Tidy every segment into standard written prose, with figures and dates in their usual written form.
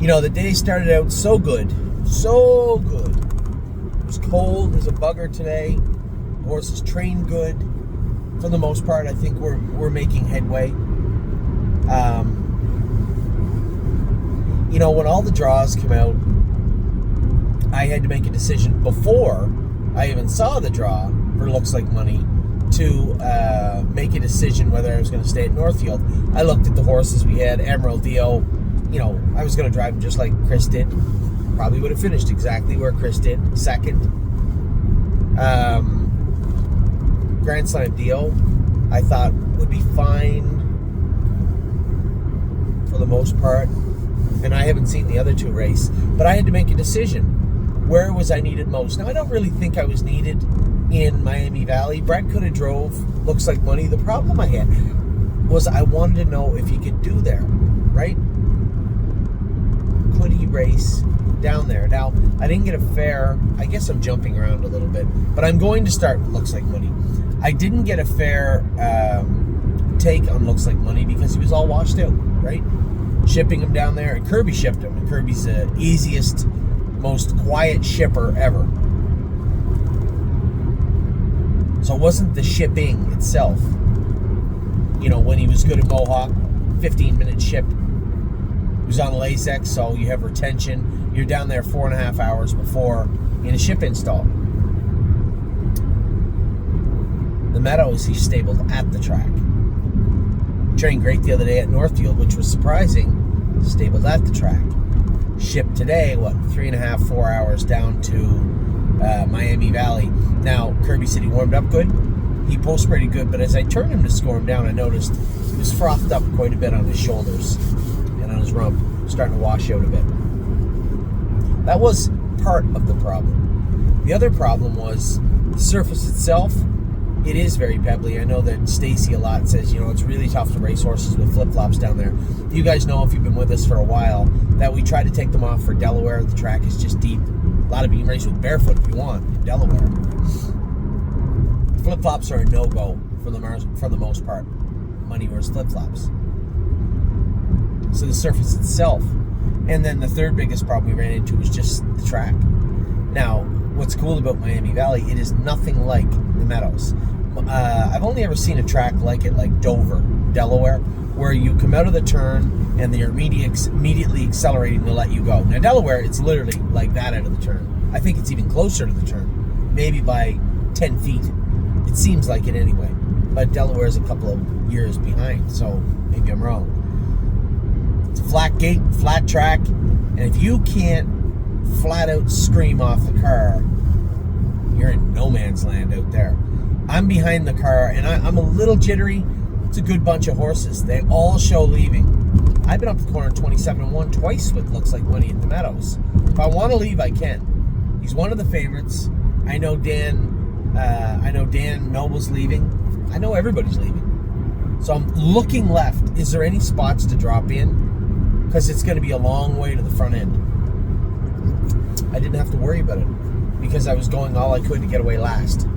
The day started out so good. So good. It was cold as a bugger today. Horses trained good. For the most part, I think we're making headway. When all the draws come out, I had to make a decision before I even saw the draw for Looks Like Money to make a decision whether I was going to stay at Northfield. I looked at the horses we had. Emerald Dio, I was going to drive him just like Chris did. Probably would have finished exactly where Chris did, second. Grand Slam Dio, I thought would be fine for the most part. And I haven't seen the other two race. But I had to make a decision. Where was I needed most? Now, I don't really think I was needed in Miami Valley. Brett could have drove Looks Like Money. The problem I had was I wanted to know if he could do there, right? Could he race down there? Now, I didn't get a fair, I guess I'm jumping around a little bit, but I'm going to start with Looks Like Money. I didn't get a fair take on Looks Like Money because he was all washed out, right? Shipping him down there, and Kirby shipped him, and Kirby's the easiest, most quiet shipper ever. So it wasn't the shipping itself. When he was good at Mohawk, 15-minute ship. He was on LASEX, so you have retention. You're down there 4.5 hours before in a ship install. The Meadows, he stabled at the track. Trained great the other day at Northfield, which was surprising. Stabled at the track. Shipped today, 3.5, 4 hours down to Miami Valley. Now, Kirby said he warmed up good. He post-sprayed good, but as I turned him to score him down, I noticed he was frothed up quite a bit on his shoulders and on his rump, starting to wash out a bit. That was part of the problem. The other problem was the surface itself. It is very pebbly. I know that Stacy a lot says, it's really tough to race horses with flip-flops down there. You guys know, if you've been with us for a while, that we try to take them off for Delaware. The track is just deep. A lot of you can race with barefoot if you want in Delaware. Flip-flops are a no-go for the most part. Money wears flip-flops. So the surface itself. And then the third biggest problem we ran into was just the track. Now, what's cool about Miami Valley, it is nothing like the Meadows. I've only ever seen a track like it, like Dover, Delaware, where you come out of the turn and they're immediately accelerating to let you go. Now, Delaware, it's literally like that out of the turn. I think it's even closer to the turn, maybe by 10 feet. It seems like it anyway. But Delaware's a couple of years behind, so maybe I'm wrong. It's a flat gate, flat track, and if you can't flat out scream off the car, you're in no man's land out there. I'm behind the car and I'm a little jittery. It's a good bunch of horses. They all show leaving. I've been up the corner 27-1 twice with Looks Like Money at the Meadows. If I want to leave, I can. He's one of the favorites. I know Dan Noble's leaving. I know everybody's leaving. So I'm looking left. Is there any spots to drop in? Because it's going to be a long way to the front end. I didn't have to worry about it because I was going all I could to get away last.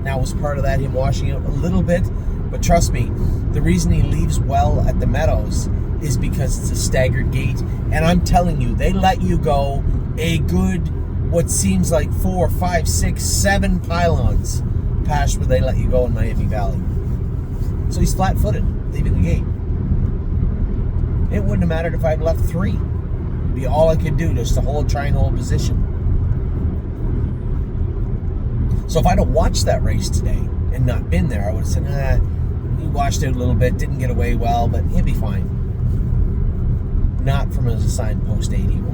Now, was part of that him washing out a little bit? But trust me, the reason he leaves well at the Meadows is because it's a staggered gate. And I'm telling you, they let you go a good, what seems like 4, 5, 6, 7 pylons past where they let you go in Miami Valley. So he's flat-footed, leaving the gate. It wouldn't have mattered if I'd left 3. It'd be all I could do just to try and hold position. So if I'd have watched that race today and not been there, I would have said, he washed out a little bit, didn't get away well, but he'll be fine. Not from his assigned post 81.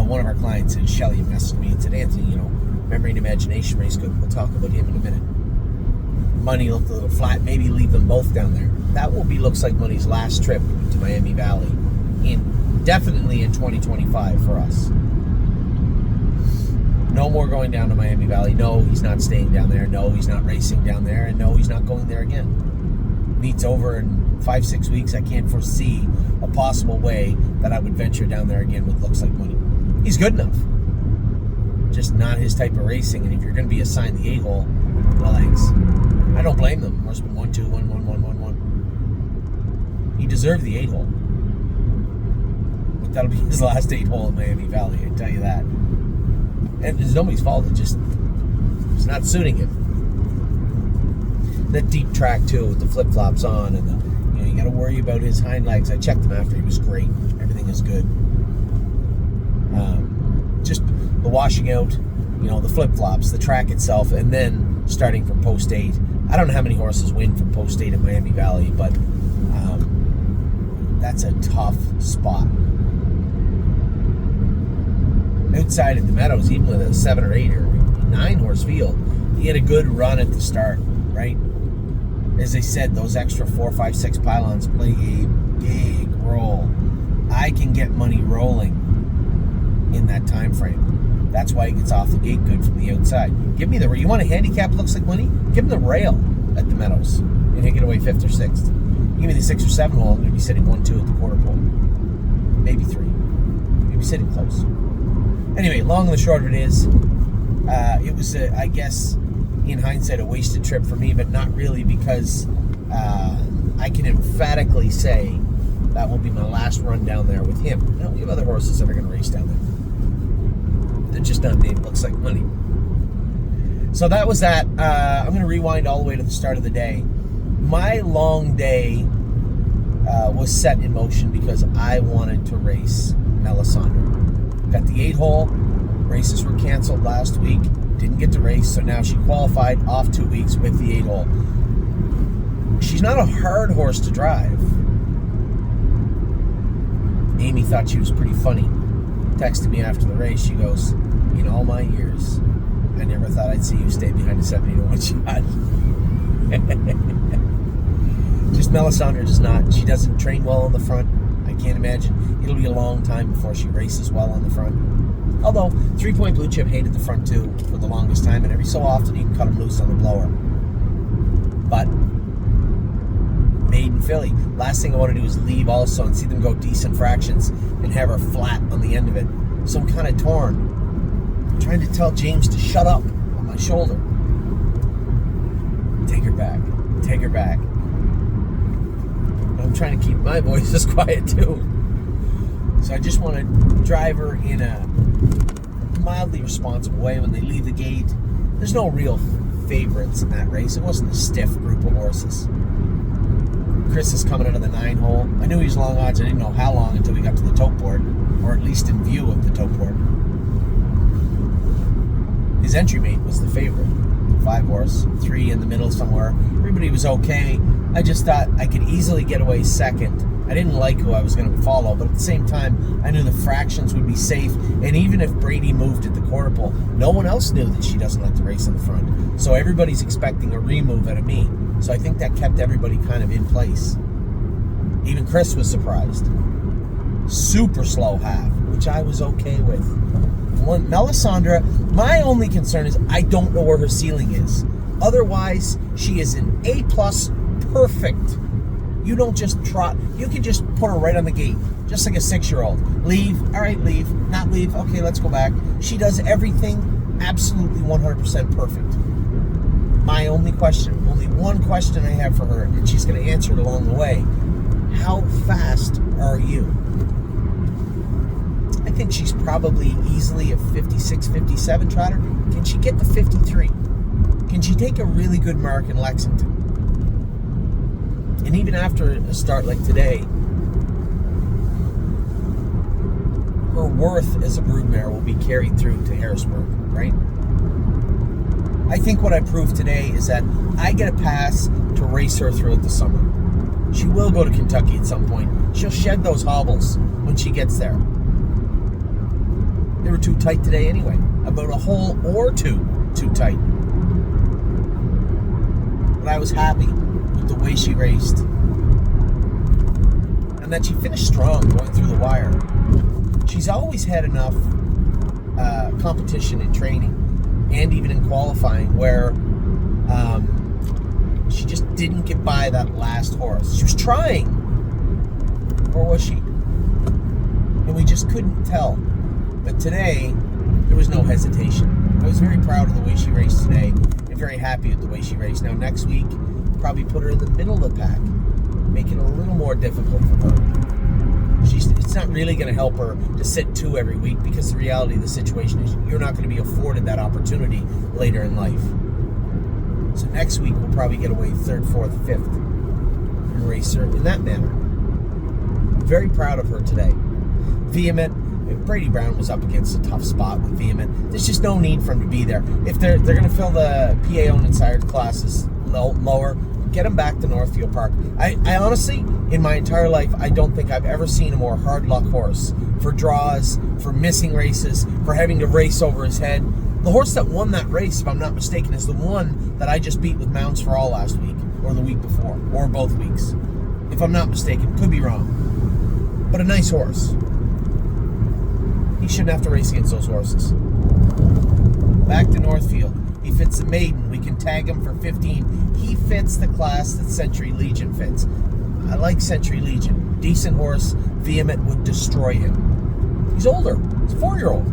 One of our clients, Shelly, messaged me and said, Anthony, Memory and Imagination race good. We'll talk about him in a minute. Money looked a little flat. Maybe leave them both down there. That will be Looks Like Money's last trip to Miami Valley, definitely in 2025 for us. No more going down to Miami Valley. No, he's not staying down there. No, he's not racing down there. And no, he's not going there again. Meet's over in 5-6 weeks. I can't foresee a possible way that I would venture down there again with Looks Like Money. He's good enough. Just not his type of racing. And if you're going to be assigned the A-hole, well, thanks. I don't blame them. Horseman 1-2, 1-1, 1-1, 1. He deserved the 8-hole. That'll be his last 8-hole at Miami Valley, I tell you that. And it's nobody's fault. It's not suiting him. That deep track too, with the flip flops on, and you got to worry about his hind legs. I checked him after; he was great. Everything is good. Just the washing out, the flip flops, the track itself, and then starting from post 8. I don't know how many horses win from post 8 at Miami Valley, but that's a tough spot. Outside at the Meadows, even with a 7 or 8 or 9 horse field, he had a good run at the start, right? As I said, those extra 4, 5, 6 pylons play a big role. I can get money rolling in that time frame. That's why he gets off the gate good from the outside. Give me you want a handicap that looks like money? Give him the rail at the Meadows, and he'll get away 5th or 6th. Give me the 6 or 7 hole, I'm going to be sitting 1, 2 at the quarter pole. Maybe 3. Maybe sitting close. Anyway, long and the short of it is, it was, I guess, in hindsight, a wasted trip for me, but not really, because I can emphatically say that will be my last run down there with him. We have other horses that are going to race down there. They're just not named Looks Like Money. So that was that. I'm going to rewind all the way to the start of the day. My long day was set in motion because I wanted to race Melisandre. Got the 8-hole. Races were canceled last week. Didn't get to race, so now she qualified off 2 weeks with the 8-hole. She's not a hard horse to drive. Amy thought she was pretty funny. Texted me after the race. She goes, in all my years, I never thought I'd see you stay behind a 70-1 shot. Just Melisandre does not. She doesn't train well on the front. I can't imagine. It'll be a long time before she races well on the front. Although, 3-Point Blue Chip hated the front too for the longest time, and every so often you can cut them loose on the blower. But, Maiden filly. Last thing I want to do is leave also and see them go decent fractions and have her flat on the end of it. So I'm kind of torn. I'm trying to tell James to shut up on my shoulder. Take her back. Take her back. I'm trying to keep my voice as quiet too. So I just want to drive her in a mildly responsible way when they leave the gate. There's no real favorites in that race. It wasn't a stiff group of horses. Chris is coming out of the 9-hole. I knew he was long odds. I didn't know how long until we got to the tote board, or at least in view of the tote board. His entry mate was the favorite. 5 horse, 3 in the middle somewhere. Everybody was okay. I just thought I could easily get away second. I didn't like who I was going to follow, but at the same time, I knew the fractions would be safe, and even if Brady moved at the quarter pole, no one else knew that she doesn't like to race in the front. So everybody's expecting a remove out of me. So I think that kept everybody kind of in place. Even Chris was surprised. Super slow half, which I was okay with. Melisandre, my only concern is I don't know where her ceiling is. Otherwise, she is an A+, perfect. You don't just trot. You can just put her right on the gate, just like a 6-year-old. Leave. All right, leave. Not leave. Okay, let's go back. She does everything absolutely 100% perfect. My only question, only one question I have for her, and she's going to answer it along the way. How fast are you? I think she's probably easily a 56, 57 trotter. Can she get to 53? Can she take a really good mark in Lexington? And even after a start like today, her worth as a broodmare will be carried through to Harrisburg, right? I think what I proved today is that I get a pass to race her throughout the summer. She will go to Kentucky at some point. She'll shed those hobbles when she gets there. They were too tight today anyway. About a hole or two too tight. But I was happy with the way she raced. And that she finished strong going through the wire. She's always had enough competition in training and even in qualifying where she just didn't get by that last horse. She was trying. Or was she? And we just couldn't tell. But today, there was no hesitation. I was very proud of the way she raced today and very happy with the way she raced. Now, next week, probably put her in the middle of the pack. Make it a little more difficult for her. it's not really going to help her to sit 2 every week, because the reality of the situation is you're not going to be afforded that opportunity later in life. So next week we'll probably get away 3rd, 4th, 5th and race her in that manner. Very proud of her today. Vehement. Brady Brown was up against a tough spot with Vehement. There's just no need for him to be there. If they're going to fill the PA-owned inspired classes lower, get him back to Northfield Park. I honestly, in my entire life, I don't think I've ever seen a more hard luck horse for draws, for missing races, for having to race over his head. The horse that won that race, if I'm not mistaken, is the one that I just beat with Mounds for All last week, or the week before, or both weeks. If I'm not mistaken, could be wrong. But a nice horse. He shouldn't have to race against those horses. Back to Northfield. He fits the maiden. We can tag him for 15. He fits the class that Century Legion fits. I like Century Legion. Decent horse. Vehement would destroy him. He's older. He's a 4-year-old.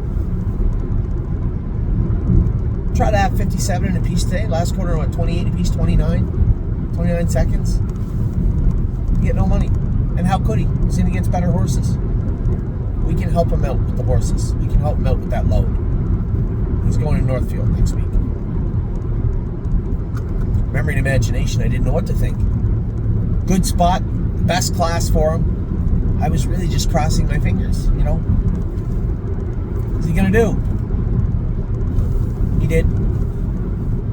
Try to have 57 in a piece today. Last quarter, 28 a piece, 29 seconds. You get no money. And how could he? He's in against better horses. We can help him out with the horses. We can help him out with that load. He's going to Northfield next week. Memory and Imagination, I didn't know what to think. Good spot, best class for him. I was really just crossing my fingers, you know. What's he going to do? He did.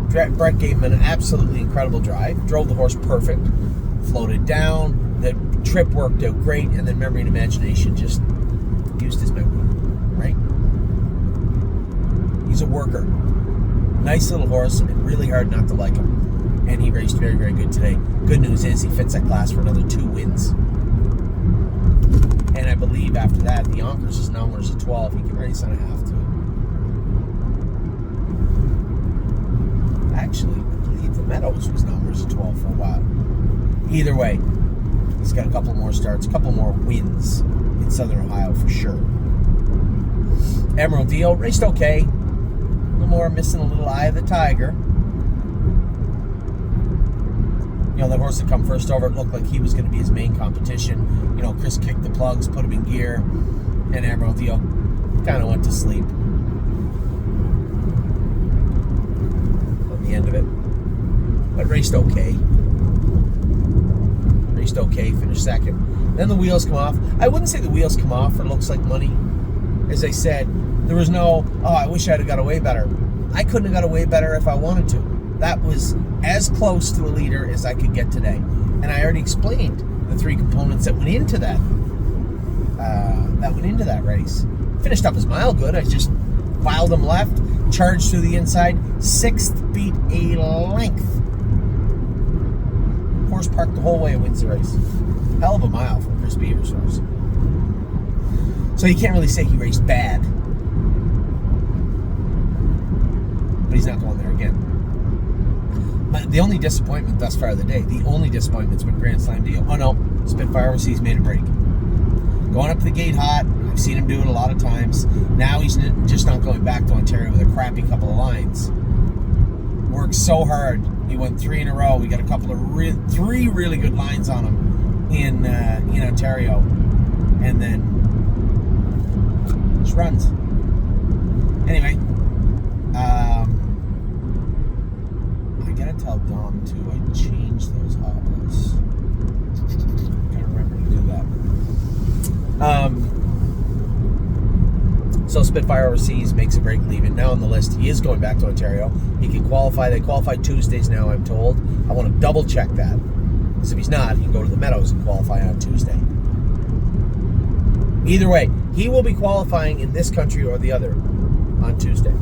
Brett gave him an absolutely incredible drive. Drove the horse perfect. Floated down. The trip worked out great. And then Memory and Imagination just used his memory, right? He's a worker. Nice little horse, and really hard not to like him. And he raced very, very good today. Good news is he fits that class for another 2 wins. And I believe after that, the Yonkers' numbers at 12. He can race on a half to. Actually, I believe the Meadows was numbers at 12 for a while. Either way, he's got a couple more starts, a couple more wins in Southern Ohio for sure. Emerald Deal raced okay. A little more missing a little eye of the tiger. You know, that horse that come first over, it looked like he was going to be his main competition. You know, Chris kicked the plugs, put him in gear, and Emerald Deal kind of went to sleep on the end of it. But raced okay. Finished second. Then the wheels come off. I wouldn't say the wheels come off for looks like money. As I said, there was no, I wish I'd have got away better. I couldn't have got away better if I wanted to. That was as close to a leader as I could get today. And I already explained the 3 components that went into that. Race. Finished up his mile good. I just filed him left, charged through the inside, 6th, beat a length. Horse parked the whole way and wins the race. Hell of a mile from Chris Beaver's horse. So you can't really say he raced bad. But he's not going there again. But the only disappointment thus far of the day, the only disappointment's been Grand Slam Deal. Oh no, Spitfire Overseas made a break. Going up to the gate hot. I've seen him do it a lot of times. Now he's just not going back to Ontario with a crappy couple of lines. Worked so hard. He went 3 in a row. We got a couple of 3 really good lines on him in Ontario, and then just runs. Anyway, I gotta tell Dom too. I changed those hobbles. Gotta remember to do that. So Spitfire Overseas makes a break leaving. Now on the list, he is going back to Ontario. He can qualify. They qualify Tuesdays now, I'm told. I want to double check that. Because if he's not, he can go to the Meadows and qualify on Tuesday. Either way, he will be qualifying in this country or the other on Tuesday.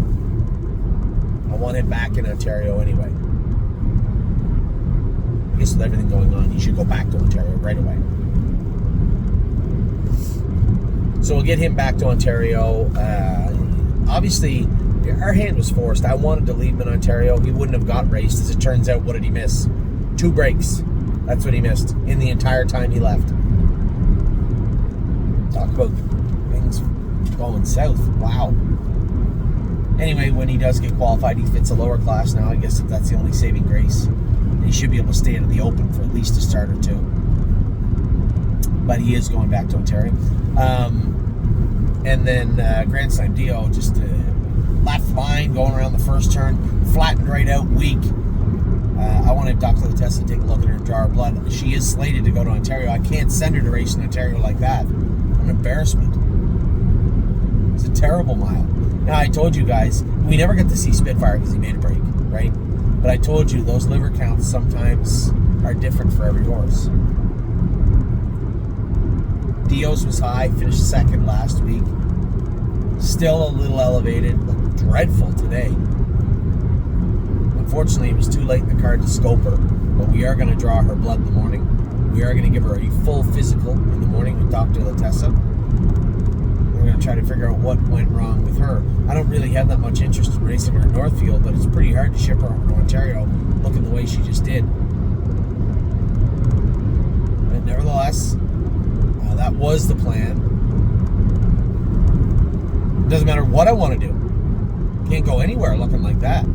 I want him back in Ontario anyway. I guess with everything going on, he should go back to Ontario right away. So we'll get him back to Ontario. Obviously, our hand was forced. I wanted to leave him in Ontario. He wouldn't have got raced. As it turns out, what did he miss? 2 breaks. That's what he missed in the entire time he left. Talk about things going south. Wow. Anyway, when he does get qualified, he fits a lower class now. I guess that's the only saving grace. And he should be able to stay out of the open for at least a start or 2. but he is going back to Ontario. And then Grand Slam Dio, just left line, going around the first turn, flattened right out, weak. I wanted Dr. Latessa to take a look at her and draw her blood. She is slated to go to Ontario. I can't send her to race in Ontario like that. An embarrassment. It's a terrible mile. Now, I told you guys, we never get to see Spitfire because he made a break, right? But I told you those liver counts sometimes are different for every horse. Dio's was high, finished second last week. Still a little elevated, looked dreadful today. Unfortunately, it was too late in the card to scope her, but we are going to draw her blood in the morning. We are going to give her a full physical in the morning with Dr. Latessa. We're going to try to figure out what went wrong with her. I don't really have that much interest in racing her in Northfield, but it's pretty hard to ship her over to Ontario looking the way she just did. But nevertheless, that was the plan. Doesn't matter what I want to do. Can't go anywhere looking like that.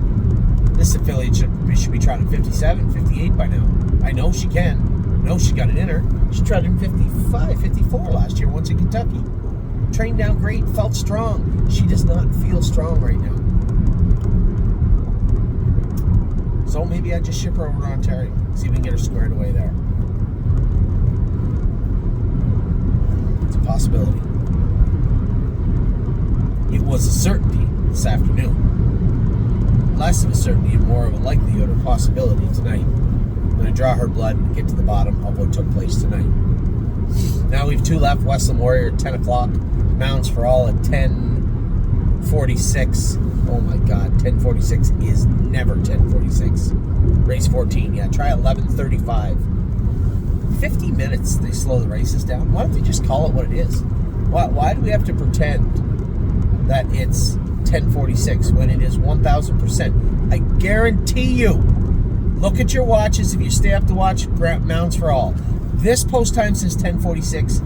This affiliate should be trying 57, 58 by now. I know she can. I know she got it in her. She tried in 55, 54 last year once in Kentucky. Trained down great, felt strong. She does not feel strong right now. So maybe I just ship her over to Ontario. See if we can get her squared away there. It's a possibility. It was a certainty this afternoon. Less of a certainty and more of a likelihood or possibility tonight. I'm going to draw her blood and get to the bottom of what took place tonight. Now we have two left. Westland Warrior at 10 o'clock. Mounds for All at 10:46. Oh my God, 10:46 is never 10:46. Race 14, yeah, try 11:35. 50 minutes they slow the races down. Why don't they just call it what it is? Why do we have to pretend that it's 10:46 when it is 1,000%? I guarantee you, look at your watches if you stay up to watch Mounds for All. This post time says 10:46.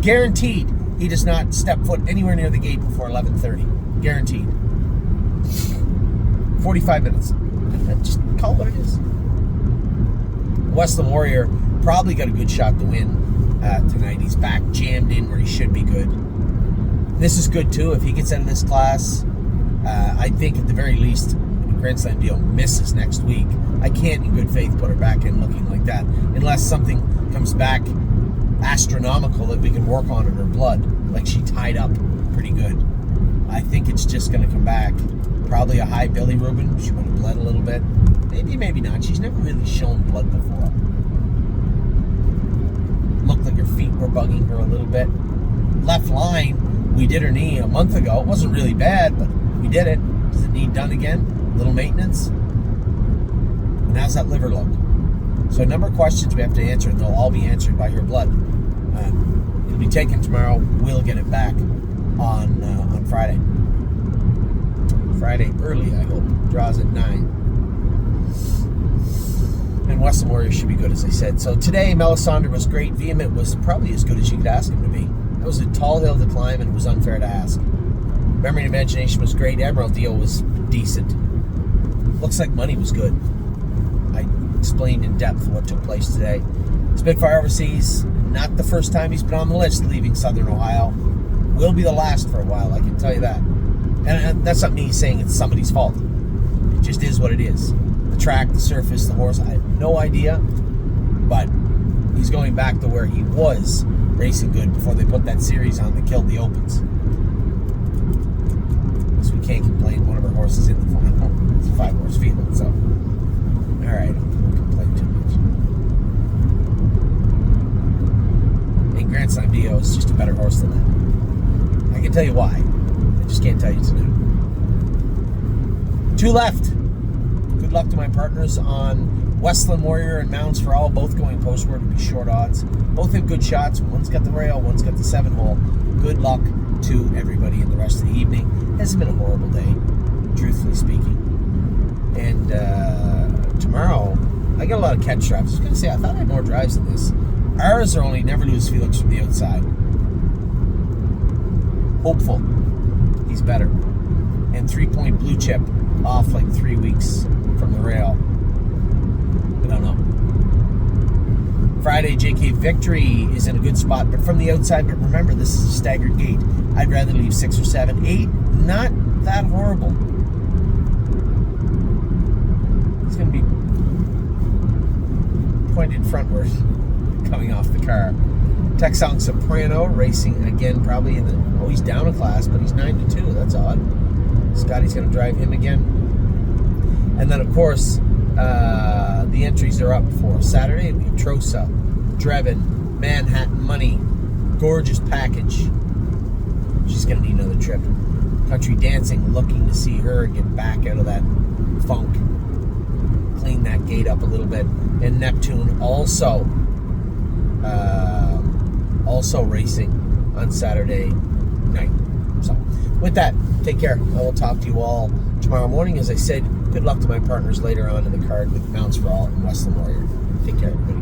Guaranteed he does not step foot anywhere near the gate before 11:30. Guaranteed. 45 minutes. Just call it what it is. Westland Warrior probably got a good shot to win tonight. He's back jammed in where he should be good. This is good too. If he gets out of this class, I think at the very least, Grand Slam Deal misses next week. I can't in good faith put her back in looking like that unless something comes back astronomical that we can work on in her blood, like she tied up pretty good. I think it's just going to come back. Probably a high bilirubin. She would have bled a little bit. Maybe, maybe not. She's never really shown blood before. Looked like her feet were bugging her a little bit. Left line, we did her knee a month ago. It wasn't really bad, but we did it. Does it need done again? A little maintenance? And how's that liver look? So a number of questions we have to answer, and they'll all be answered by her blood. It'll be taken tomorrow. We'll get it back on Friday. Friday early, I hope. Draws at 9. And Western Warrior should be good, as I said. So today, Melisandre was great. Vehement was probably as good as you could ask him to be. It was a tall hill to climb, and it was unfair to ask. Memory and Imagination was great. Admiral Deal was decent. Looks like Money was good. I explained in depth what took place today. Spitfire Overseas, not the first time he's been on the list leaving Southern Ohio. Will be the last for a while, I can tell you that. And that's not me saying it's somebody's fault. It just is what it is. The track, the surface, the horse, I have no idea. But he's going back to where he was racing good before they put that series on that killed the Opens. So we can't complain. One of our horses in the final. It's a 5-horse field, so. Alright, I won't complain too much. And Grand Slam Dio is just a better horse than that. I can tell you why. I just can't tell you tonight. 2 left. Good luck to my partners on Westland Warrior and Mounds for All, both going postward would be short odds. Both have good shots. One's got the rail, one's got the 7-hole. Good luck to everybody in the rest of the evening. Hasn't been a horrible day, truthfully speaking. And tomorrow, I got a lot of catch drives. I was going to say, I thought I had more drives than this. Ours are only Never Lose Felix from the outside. Hopeful. He's better. And 3-point Blue Chip off like 3 weeks from the rail. I don't know. Friday, JK Victory is in a good spot, but from the outside. But remember, this is a staggered gate. I'd rather leave 6 or 7. 8, not that horrible. It's going to be pointed frontward coming off the car. Texon Soprano racing again, probably in the... Oh, he's down a class, but he's 9-2. That's odd. Scotty's going to drive him again. And then, of course, the entries are up for Saturday. We have Trosa, Drevin, Manhattan Money, gorgeous package. She's going to need another trip. Country Dancing, looking to see her get back out of that funk. Clean that gate up a little bit. And Neptune also racing on Saturday night. So, with that, take care. I will talk to you all tomorrow morning. As I said, good luck to my partners later on in the card with Mounts for All and Westland Warrior. Take care, everybody.